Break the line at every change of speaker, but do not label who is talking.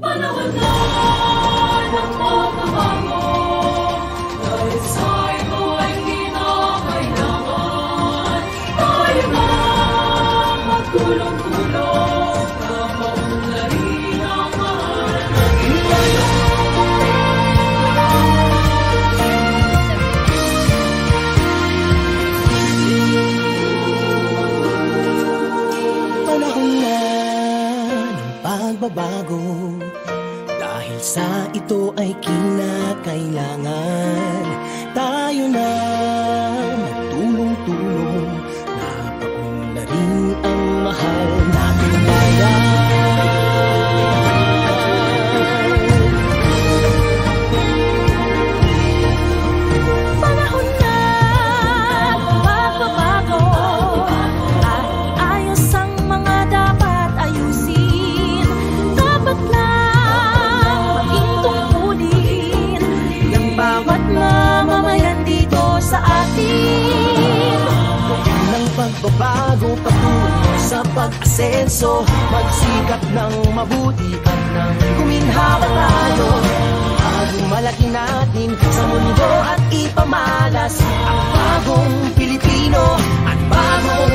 Panahon na ng pagbabago, dahil sa ito ay kinakailangan. Tayo na magtulong-tulong na maunlarin ang mahalagang
Panahon na ng pagbabago, dahil sa ito ay kinakailangan. Tayo na magtulong-tulong na paunlarin ang mahal nating bayan.
Panahon na magbabago, at ayos ang mga dapat ayusin. Dapat lang maging tungkulin ng bawat mamamayan dito sa atin.
Ng pagbabago patungo sa pag-asenso, magsikap ng mabuti at nang guminhawa tayo. Bagong malaki natin sa mundo at ipamalas ang bagong Pilipino at bagong